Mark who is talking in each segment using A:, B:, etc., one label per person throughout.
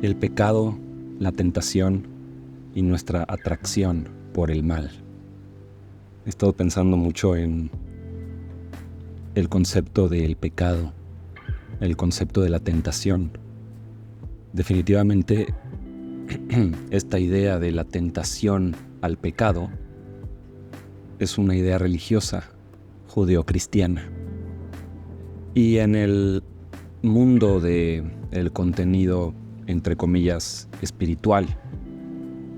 A: el pecado, la tentación y nuestra atracción por el mal. He estado pensando mucho en el concepto del pecado, el concepto de la tentación. Definitivamente, esta idea de la tentación al pecado es una idea religiosa, judeocristiana. Y en el mundo del contenido, entre comillas, espiritual,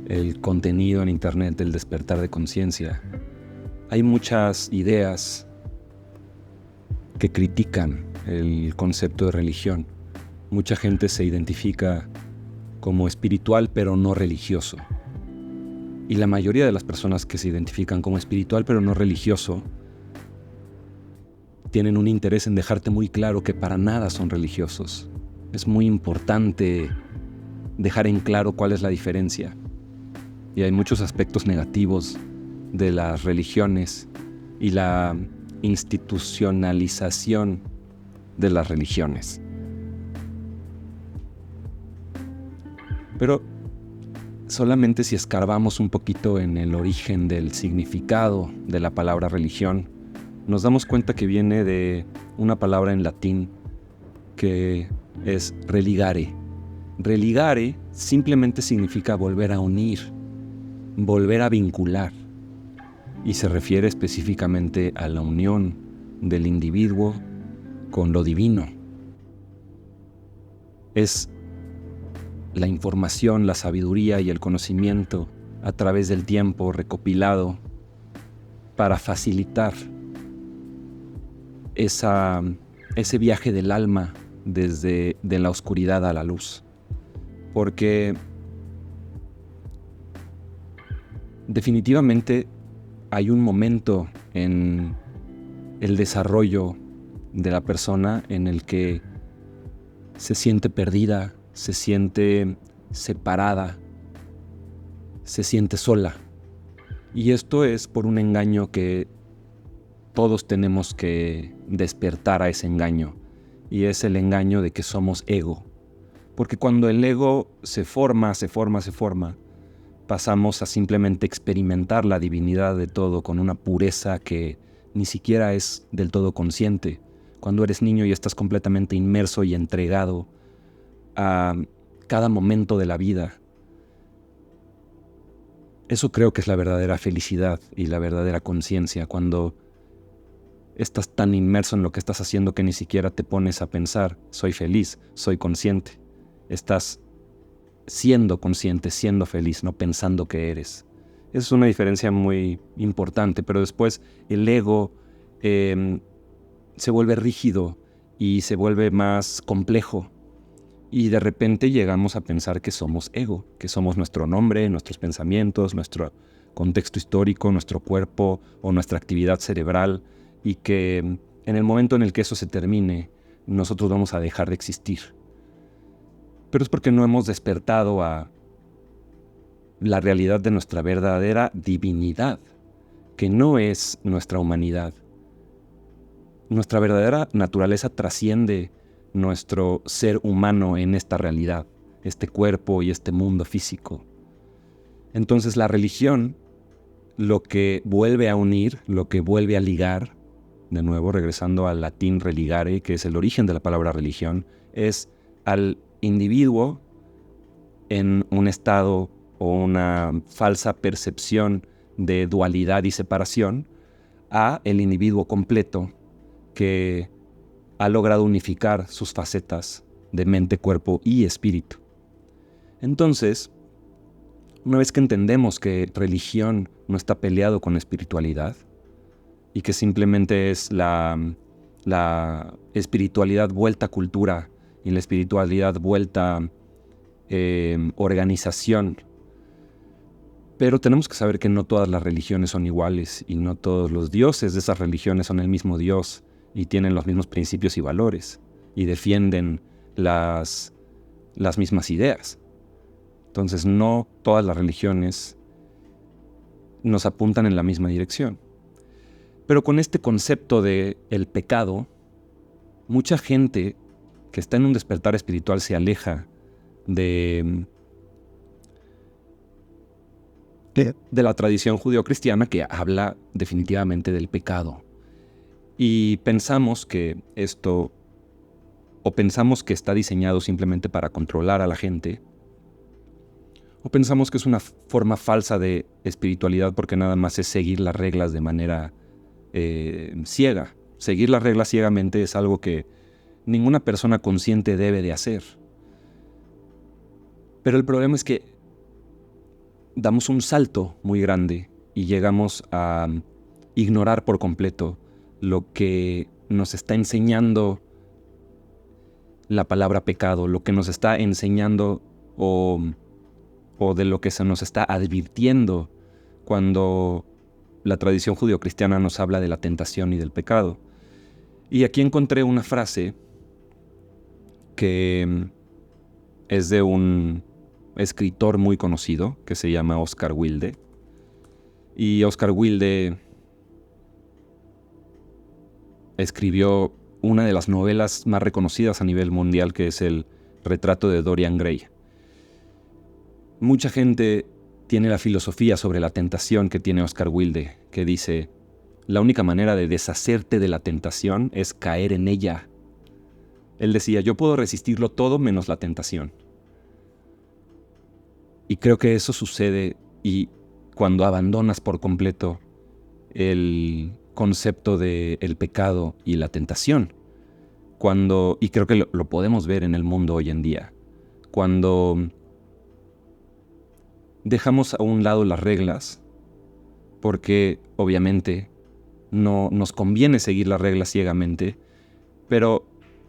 A: el contenido en internet del despertar de conciencia, hay muchas ideas que critican el concepto de religión. Mucha gente se identifica como espiritual pero no religioso. Y la mayoría de las personas que se identifican como espiritual pero no religioso tienen un interés en dejarte muy claro que para nada son religiosos. Es muy importante dejar en claro cuál es la diferencia. Y hay muchos aspectos negativos de las religiones y la institucionalización de las religiones. Pero solamente si escarbamos un poquito en el origen del significado de la palabra religión, nos damos cuenta que viene de una palabra en latín que es religare. Religare simplemente significa volver a unir, volver a vincular, y se refiere específicamente a la unión del individuo con lo divino. Es la información, la sabiduría y el conocimiento a través del tiempo recopilado para facilitar ese viaje del alma desde de la oscuridad a la luz. Porque definitivamente hay un momento en el desarrollo de la persona en el que se siente perdida, se siente separada, se siente sola. Y esto es por un engaño que todos tenemos que despertar a ese engaño. Y es el engaño de que somos ego. Porque cuando el ego se forma, pasamos a simplemente experimentar la divinidad de todo con una pureza que ni siquiera es del todo consciente. Cuando eres niño y estás completamente inmerso y entregado a cada momento de la vida. Eso creo que es la verdadera felicidad y la verdadera conciencia, cuando estás tan inmerso en lo que estás haciendo que ni siquiera te pones a pensar, soy feliz, soy consciente. Estás siendo consciente, siendo feliz, no pensando que eres. Esa es una diferencia muy importante, pero después el ego se vuelve rígido y se vuelve más complejo. Y de repente llegamos a pensar que somos ego, que somos nuestro nombre, nuestros pensamientos, nuestro contexto histórico, nuestro cuerpo o nuestra actividad cerebral, y que en el momento en el que eso se termine, nosotros vamos a dejar de existir. Pero es porque no hemos despertado a la realidad de nuestra verdadera divinidad, que no es nuestra humanidad. Nuestra verdadera naturaleza trasciende nuestro ser humano en esta realidad, este cuerpo y este mundo físico. Entonces la religión, lo que vuelve a unir, lo que vuelve a ligar, de nuevo regresando al latín religare, que es el origen de la palabra religión, es al individuo en un estado o una falsa percepción de dualidad y separación, a el individuo completo que ha logrado unificar sus facetas de mente, cuerpo y espíritu. Entonces, una vez que entendemos que religión no está peleado con espiritualidad y que simplemente es la espiritualidad vuelta cultura y la espiritualidad vuelta organización, pero tenemos que saber que no todas las religiones son iguales y no todos los dioses de esas religiones son el mismo Dios y tienen los mismos principios y valores y defienden las mismas ideas. Entonces no todas las religiones nos apuntan en la misma dirección. Pero con este concepto de el pecado, mucha gente que está en un despertar espiritual se aleja de la tradición judeocristiana que habla definitivamente del pecado. Y pensamos que pensamos que está diseñado simplemente para controlar a la gente, o pensamos que es una forma falsa de espiritualidad porque nada más es seguir las reglas de manera ciega. Seguir las reglas ciegamente es algo que ninguna persona consciente debe de hacer. Pero el problema es que damos un salto muy grande y llegamos a ignorar por completo lo que nos está enseñando la palabra pecado, lo que nos está enseñando o de lo que se nos está advirtiendo cuando la tradición judeocristiana nos habla de la tentación y del pecado. Y aquí encontré una frase que es de un escritor muy conocido que se llama Oscar Wilde. Y Oscar Wilde escribió una de las novelas más reconocidas a nivel mundial, que es El retrato de Dorian Gray. Mucha gente tiene la filosofía sobre la tentación que tiene Oscar Wilde, que dice: la única manera de deshacerte de la tentación es caer en ella. Él decía: yo puedo resistirlo todo menos la tentación. Y creo que eso sucede cuando abandonas por completo el concepto del pecado y la tentación. Y creo que lo podemos ver en el mundo hoy en día. Cuando dejamos a un lado las reglas, porque obviamente no nos conviene seguir las reglas ciegamente, pero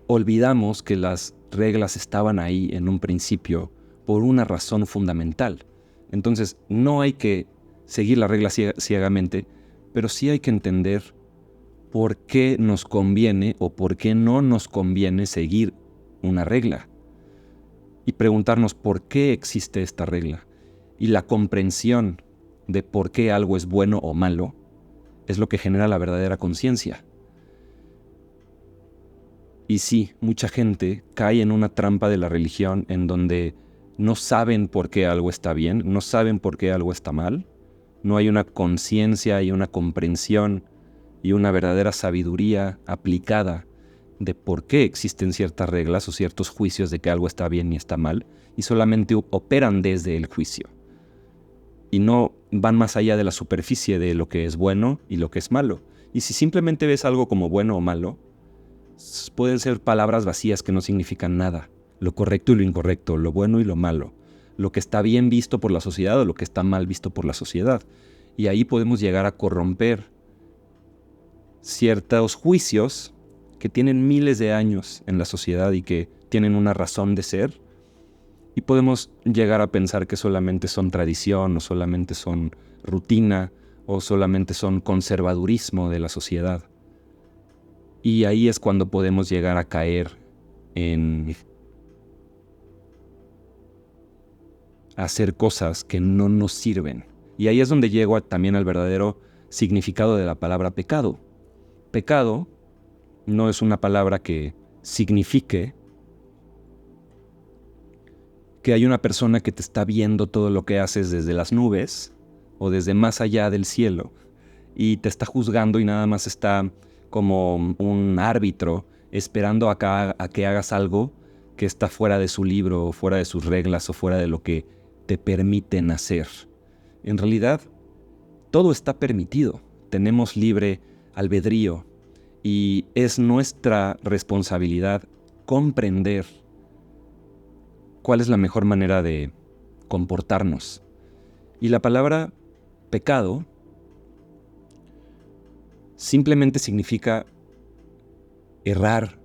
A: olvidamos que las reglas estaban ahí en un principio por una razón fundamental. Entonces, no hay que seguir las reglas ciegamente, pero sí hay que entender por qué nos conviene o por qué no nos conviene seguir una regla. Y preguntarnos por qué existe esta regla. Y la comprensión de por qué algo es bueno o malo es lo que genera la verdadera conciencia. Y sí, mucha gente cae en una trampa de la religión en donde no saben por qué algo está bien, no saben por qué algo está mal, no hay una conciencia y una comprensión y una verdadera sabiduría aplicada de por qué existen ciertas reglas o ciertos juicios de que algo está bien y está mal, y solamente operan desde el juicio. Y no van más allá de la superficie de lo que es bueno y lo que es malo. Y si simplemente ves algo como bueno o malo, pueden ser palabras vacías que no significan nada. Lo correcto y lo incorrecto, lo bueno y lo malo. Lo que está bien visto por la sociedad o lo que está mal visto por la sociedad. Y ahí podemos llegar a corromper ciertos juicios que tienen miles de años en la sociedad y que tienen una razón de ser. Y podemos llegar a pensar que solamente son tradición o solamente son rutina o solamente son conservadurismo de la sociedad. Y ahí es cuando podemos llegar a caer en hacer cosas que no nos sirven. Y ahí es donde llego también al verdadero significado de la palabra pecado. Pecado no es una palabra que signifique que hay una persona que te está viendo todo lo que haces desde las nubes o desde más allá del cielo y te está juzgando y nada más está como un árbitro esperando a que hagas algo que está fuera de su libro, o fuera de sus reglas o fuera de lo que te permiten hacer. En realidad, todo está permitido. Tenemos libre albedrío y es nuestra responsabilidad comprender cuál es la mejor manera de comportarnos. Y la palabra pecado simplemente significa errar,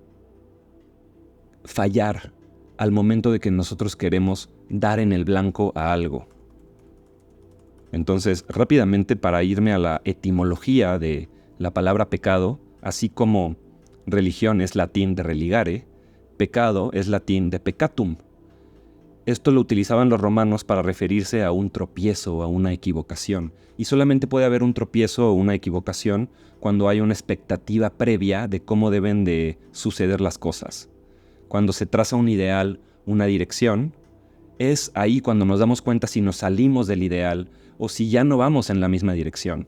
A: fallar al momento de que nosotros queremos dar en el blanco a algo. Entonces, rápidamente, para irme a la etimología de la palabra pecado, así como religión es latín de religare, pecado es latín de peccatum. Esto lo utilizaban los romanos para referirse a un tropiezo o a una equivocación. Y solamente puede haber un tropiezo o una equivocación cuando hay una expectativa previa de cómo deben de suceder las cosas. Cuando se traza un ideal, una dirección, es ahí cuando nos damos cuenta si nos salimos del ideal o si ya no vamos en la misma dirección.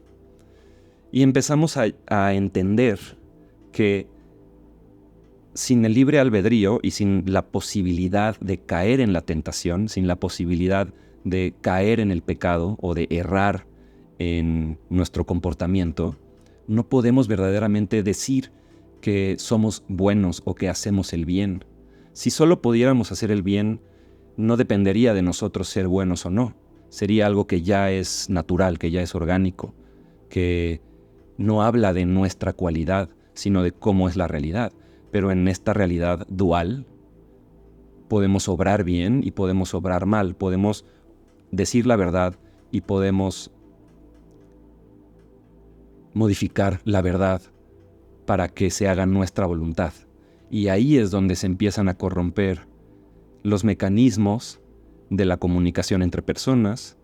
A: Y empezamos a entender que sin el libre albedrío y sin la posibilidad de caer en la tentación, sin la posibilidad de caer en el pecado o de errar en nuestro comportamiento, no podemos verdaderamente decir que somos buenos o que hacemos el bien. Si solo pudiéramos hacer el bien, no dependería de nosotros ser buenos o no. Sería algo que ya es natural, que ya es orgánico, que no habla de nuestra cualidad, sino de cómo es la realidad. Pero en esta realidad dual, podemos obrar bien y podemos obrar mal, podemos decir la verdad y podemos modificar la verdad para que se haga nuestra voluntad. Y ahí es donde se empiezan a corromper los mecanismos de la comunicación entre personas,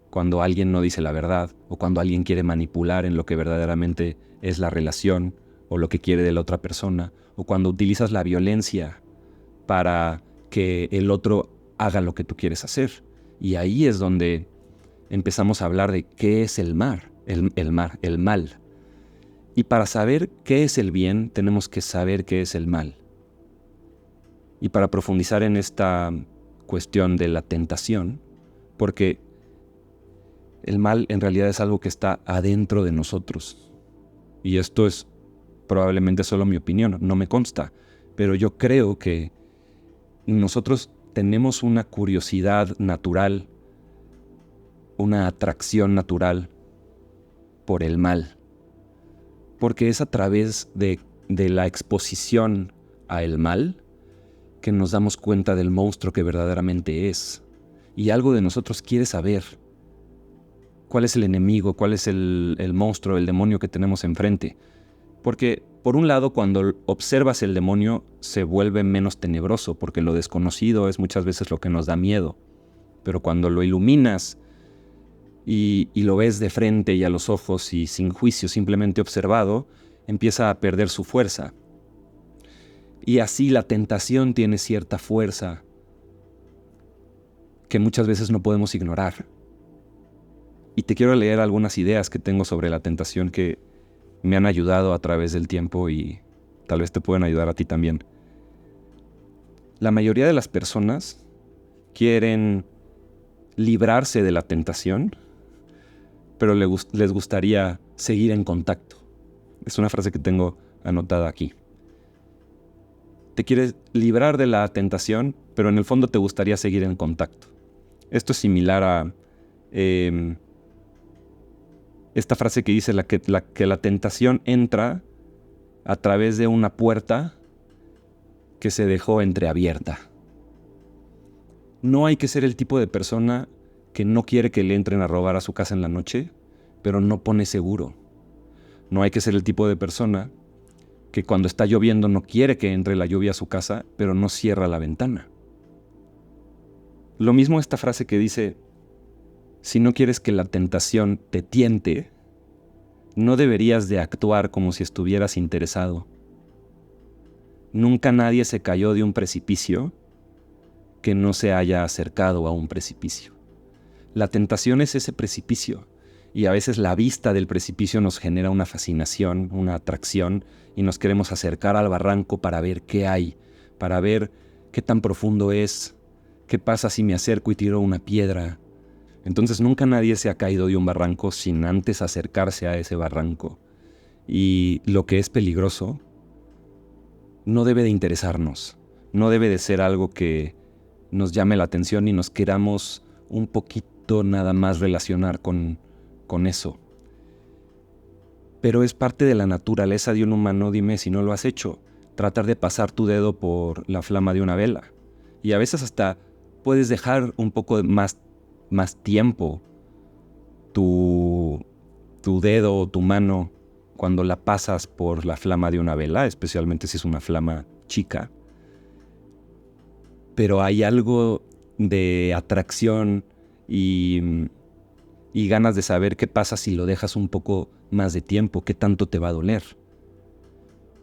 A: cuando alguien no dice la verdad o cuando alguien quiere manipular en lo que verdaderamente es la relación o lo que quiere de la otra persona, o cuando utilizas la violencia para que el otro haga lo que tú quieres hacer. Y ahí es donde empezamos a hablar de qué es el mal. Y para saber qué es el bien, tenemos que saber qué es el mal. Y para profundizar en esta cuestión de la tentación, porque el mal en realidad es algo que está adentro de nosotros. Y esto es probablemente solo mi opinión, no me consta, pero yo creo que nosotros tenemos una curiosidad natural, una atracción natural por el mal, porque es a través de la exposición a el mal que nos damos cuenta del monstruo que verdaderamente es. Y algo de nosotros quiere saber cuál es el enemigo, cuál es el monstruo, el demonio que tenemos enfrente. Porque, por un lado, cuando observas el demonio, se vuelve menos tenebroso, porque lo desconocido es muchas veces lo que nos da miedo. Pero cuando lo iluminas y lo ves de frente y a los ojos y sin juicio, simplemente observado, empieza a perder su fuerza. Y así la tentación tiene cierta fuerza que muchas veces no podemos ignorar. Y te quiero leer algunas ideas que tengo sobre la tentación que me han ayudado a través del tiempo y tal vez te puedan ayudar a ti también. La mayoría de las personas quieren librarse de la tentación, pero les gustaría seguir en contacto. Es una frase que tengo anotada aquí. Te quieres librar de la tentación, pero en el fondo te gustaría seguir en contacto. Esto es similar a esta frase que dice que la tentación entra a través de una puerta que se dejó entreabierta. No hay que ser el tipo de persona que no quiere que le entren a robar a su casa en la noche, pero no pone seguro. No hay que ser el tipo de persona que cuando está lloviendo no quiere que entre la lluvia a su casa, pero no cierra la ventana. Lo mismo esta frase que dice: si no quieres que la tentación te tiente, no deberías de actuar como si estuvieras interesado. Nunca nadie se cayó de un precipicio que no se haya acercado a un precipicio. La tentación es ese precipicio, y a veces la vista del precipicio nos genera una fascinación, una atracción, y nos queremos acercar al barranco para ver qué hay, para ver qué tan profundo es, qué pasa si me acerco y tiro una piedra. Entonces nunca nadie se ha caído de un barranco sin antes acercarse a ese barranco. Y lo que es peligroso no debe de interesarnos, no debe de ser algo que nos llame la atención y nos queramos un poquito nada más relacionar con eso. Pero es parte de la naturaleza de un humano, dime si no lo has hecho, tratar de pasar tu dedo por la flama de una vela. Y a veces hasta puedes dejar un poco más tiempo tu dedo o tu mano cuando la pasas por la flama de una vela, especialmente si es una flama chica. Pero hay algo de atracción y ganas de saber qué pasa si lo dejas un poco más de tiempo, qué tanto te va a doler.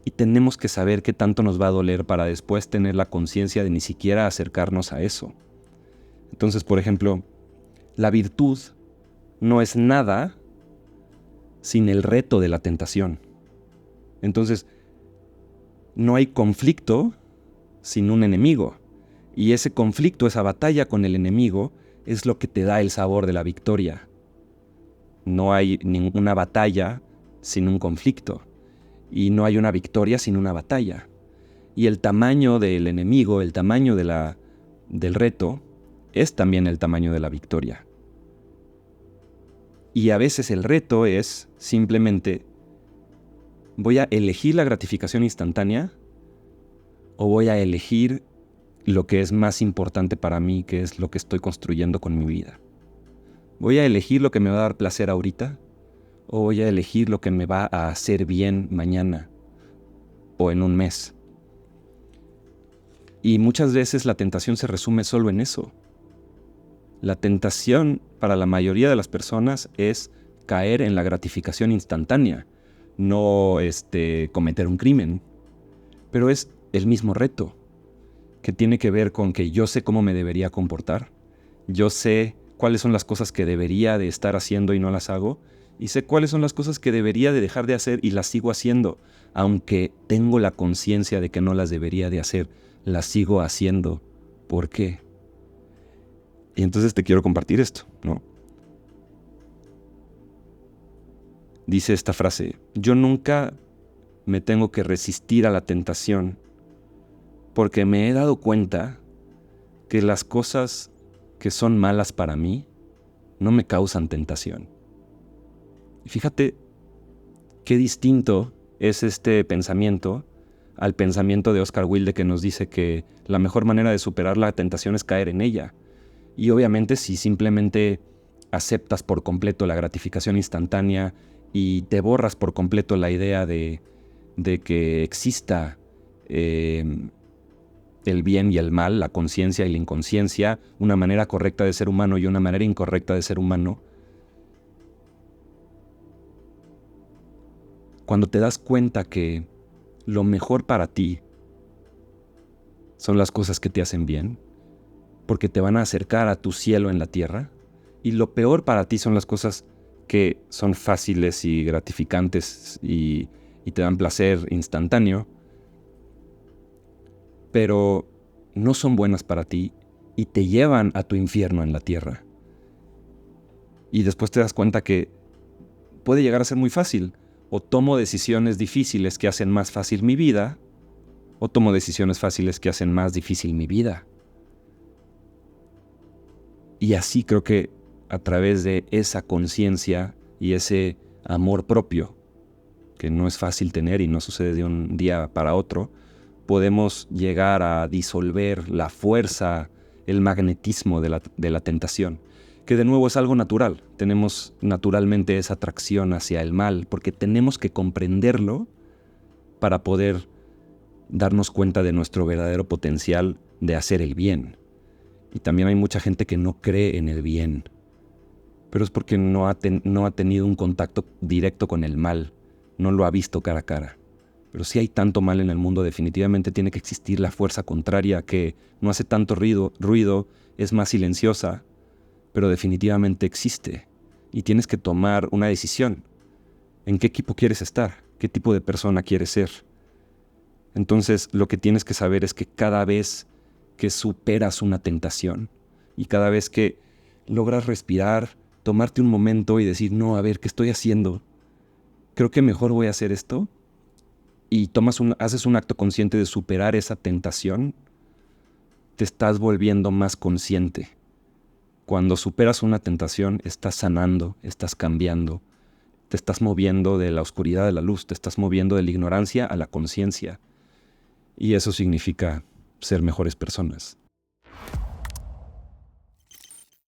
A: Y tenemos que saber qué tanto nos va a doler para después tener la conciencia de ni siquiera acercarnos a eso. Entonces, por ejemplo, la virtud no es nada sin el reto de la tentación. Entonces, no hay conflicto sin un enemigo. Y ese conflicto, esa batalla con el enemigo, es lo que te da el sabor de la victoria. No hay ninguna batalla sin un conflicto. Y no hay una victoria sin una batalla. Y el tamaño del enemigo, el tamaño del reto, es también el tamaño de la victoria. Y a veces el reto es simplemente, ¿voy a elegir la gratificación instantánea o voy a elegir lo que es más importante para mí, que es lo que estoy construyendo con mi vida? ¿Voy a elegir lo que me va a dar placer ahorita o voy a elegir lo que me va a hacer bien mañana o en un mes? Y muchas veces la tentación se resume solo en eso. La tentación para la mayoría de las personas es caer en la gratificación instantánea, no cometer un crimen. Pero es el mismo reto, que tiene que ver con que yo sé cómo me debería comportar, yo sé cuáles son las cosas que debería de estar haciendo y no las hago, y sé cuáles son las cosas que debería de dejar de hacer y las sigo haciendo, aunque tengo la conciencia de que no las debería de hacer, las sigo haciendo. ¿Por qué? Y entonces te quiero compartir esto, ¿no? Dice esta frase: yo nunca me tengo que resistir a la tentación porque me he dado cuenta que las cosas que son malas para mí no me causan tentación. Y fíjate qué distinto es este pensamiento al pensamiento de Oscar Wilde, que nos dice que la mejor manera de superar la tentación es caer en ella. Y obviamente si simplemente aceptas por completo la gratificación instantánea y te borras por completo la idea de que exista el bien y el mal, la conciencia y la inconsciencia, una manera correcta de ser humano y una manera incorrecta de ser humano, cuando te das cuenta que lo mejor para ti son las cosas que te hacen bien, porque te van a acercar a tu cielo en la tierra, y lo peor para ti son las cosas que son fáciles y gratificantes y te dan placer instantáneo, pero no son buenas para ti y te llevan a tu infierno en la tierra. Y después te das cuenta que puede llegar a ser muy fácil. O tomo decisiones difíciles que hacen más fácil mi vida, o tomo decisiones fáciles que hacen más difícil mi vida. Y así creo que a través de esa conciencia y ese amor propio, que no es fácil tener y no sucede de un día para otro, podemos llegar a disolver la fuerza, el magnetismo de la tentación, que de nuevo es algo natural. Tenemos naturalmente esa atracción hacia el mal, porque tenemos que comprenderlo para poder darnos cuenta de nuestro verdadero potencial de hacer el bien. Y también hay mucha gente que no cree en el bien, pero es porque no ha tenido un contacto directo con el mal, no lo ha visto cara a cara. Pero si hay tanto mal en el mundo, definitivamente tiene que existir la fuerza contraria que no hace tanto ruido, es más silenciosa, pero definitivamente existe. Y tienes que tomar una decisión. ¿En qué equipo quieres estar? ¿Qué tipo de persona quieres ser? Entonces, lo que tienes que saber es que cada vez que superas una tentación y cada vez que logras respirar, tomarte un momento y decir, no, a ver, ¿qué estoy haciendo? Creo que mejor voy a hacer esto. Y haces un acto consciente de superar esa tentación, te estás volviendo más consciente. Cuando superas una tentación, estás sanando, estás cambiando, te estás moviendo de la oscuridad a la luz, te estás moviendo de la ignorancia a la conciencia. Y eso significa ser mejores personas.